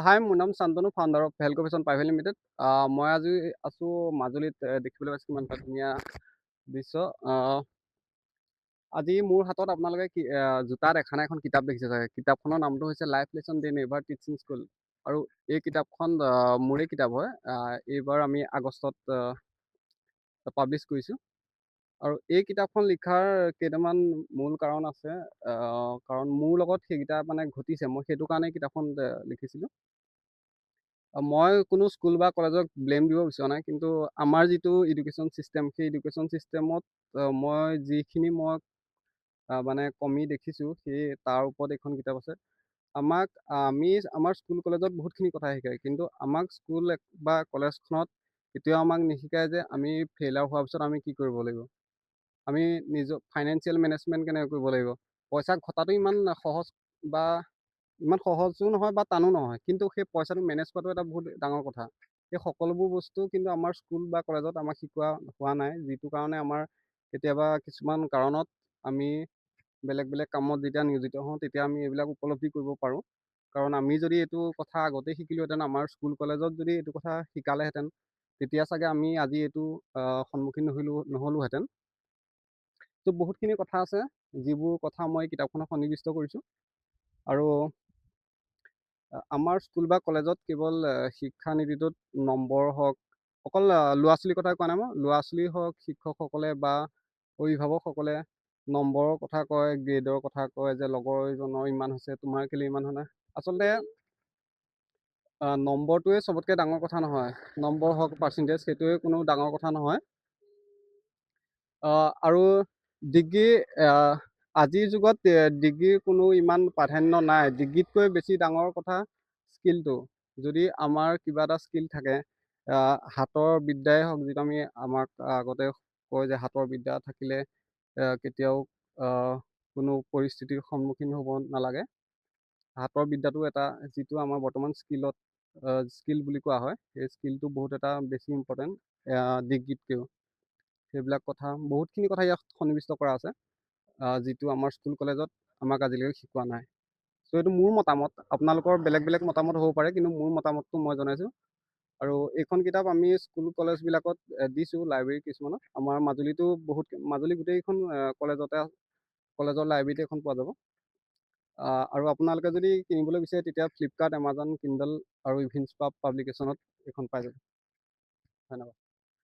হাই, মোৰ নাম Shantanu, founder of ভেলকোভেশ্যন প্ৰাইভেট লিমিটেড। মই আজি আছোঁ মাজুলীত। দেখিবলৈ পাইছোঁ কিমান এটা ধুনীয়া দৃশ্য। আজি মোৰ হাতত আপোনালোকে জোতা দেখা নাই, এখন কিতাপ দেখিছে চাগে। কিতাপখনৰ নামটো হৈছে লাইফ লেছন দে নেভাৰ টিচিং স্কুল। আৰু এই কিতাপখন মোৰেই কিতাপ হয়। এইবাৰ আমি আগষ্টত পাব্লিছ কৰিছোঁ। আৰু এই কিতাপখন লিখাৰ কেইটামান মূল কাৰণ আছে। কাৰণ মোৰ লগত সেইকেইটা মানে ঘটিছে, মই সেইটো কাৰণে কিতাপখন লিখিছিলোঁ। মই কোনো স্কুল বা কলেজক ব্লেম দিব বিচৰা নাই, কিন্তু আমাৰ যিটো এডুকেশ্যন ছিষ্টেম, সেই এডুকেশ্যন ছিষ্টেমত মই যিখিনি মানে কমি দেখিছোঁ, সেই তাৰ ওপৰত এইখন কিতাপ আছে। আমাৰ স্কুল কলেজত বহুতখিনি কথা শিকায়, কিন্তু আমাক স্কুল বা কলেজখনত কেতিয়াও আমাক নিশিকায় যে আমি ফেইলাৰ হোৱাৰ পিছত আমি কি কৰিব লাগিব। আমি নিজৰ ফাইনেন্সিয়েল মেনেজমেণ্ট কেনেকৈ কৰিব লাগিব। পইচা ঘটাটো ইমান সহজো নহয় বা টানো নহয়, কিন্তু সেই পইচাটো মেনেজ কৰাটো এটা বহুত ডাঙৰ কথা। সেই সকলোবোৰ বস্তু কিন্তু আমাৰ স্কুল বা কলেজত আমাক শিকোৱা হোৱা নাই, যিটো কাৰণে আমাৰ কেতিয়াবা কিছুমান কাৰণত আমি বেলেগ বেলেগ কামত যেতিয়া নিয়োজিত হওঁ, তেতিয়া আমি এইবিলাক উপলব্ধি কৰিব পাৰোঁ। কাৰণ আমি যদি এইটো কথা আগতেই শিকিলোহেঁতেন, আমাৰ স্কুল কলেজত যদি এইটো কথা শিকালেহেঁতেন, তেতিয়া চাগে আমি আজি এইটো সন্মুখীন নহ'লোহেঁতেন। তো বহুতখিনি কথা আছে, যিবোৰ কথা মই কিতাপখনত সন্নিৱিষ্ট কৰিছোঁ। আৰু আমাৰ স্কুল বা কলেজত কেৱল শিক্ষানীতিটোত নম্বৰ হওক, অকল ল'ৰা ছোৱালীৰ কথা কোৱা নাই মই, ল'ৰা ছোৱালী হওক, শিক্ষকসকলে বা অভিভাৱকসকলে নম্বৰৰ কথা কয়, গ্ৰেডৰ কথা কয়, যে লগৰজনৰ ইমান হৈছে, তোমাৰ কেলৈ ইমান হোৱা নাই। আচলতে নম্বৰটোৱে চবতকৈ ডাঙৰ কথা নহয়। নম্বৰ হওক, পাৰ্চেণ্টেজ, সেইটোৱে কোনো ডাঙৰ কথা নহয়। আৰু ডিগ্ৰী, আজিৰ যুগত ডিগ্ৰীৰ কোনো ইমান প্ৰাধান্য নাই। ডিগ্ৰীতকৈ বেছি ডাঙৰ কথা স্কিলটো। যদি আমাৰ কিবা এটা স্কিল থাকে, হাতৰ বিদ্যাই হওক, যিটো আমাক আগতে কয় যে হাতৰ বিদ্যা থাকিলে কেতিয়াও কোনো পৰিস্থিতিৰ সন্মুখীন হ'ব নালাগে। হাতৰ বিদ্যাটো এটা, যিটো আমাৰ বৰ্তমান স্কিল বুলি কোৱা হয়, সেই স্কিলটো বহুত এটা বেছি ইম্পৰ্টেণ্ট ডিগ্ৰীতকৈও। সেইবিলাক কথা, বহুতখিনি কথা ইয়াত সন্নিৱিষ্ট কৰা আছে, যিটো আমাৰ স্কুল কলেজত আমাক আজিলৈকে শিকোৱা নাই। চ' এইটো মোৰ মতামত। আপোনালোকৰ বেলেগ বেলেগ মতামত হ'ব পাৰে, কিন্তু মোৰ মতামতটো মই জনাইছোঁ। আৰু এইখন কিতাপ আমি স্কুল কলেজবিলাকত দিছোঁ, লাইব্ৰেৰী কিছুমানত। আমাৰ মাজুলী গোটেইকেইখন কলেজৰ লাইব্ৰেৰীতে এখন পোৱা যাব। আৰু আপোনালোকে যদি কিনিবলৈ বিচাৰে, তেতিয়া ফ্লিপকাৰ্ট, এমাজন, কিণ্ডল আৰু ইভিন্স পাব্লিকেশ্যনত এইখন পাই যাব। ধন্যবাদ।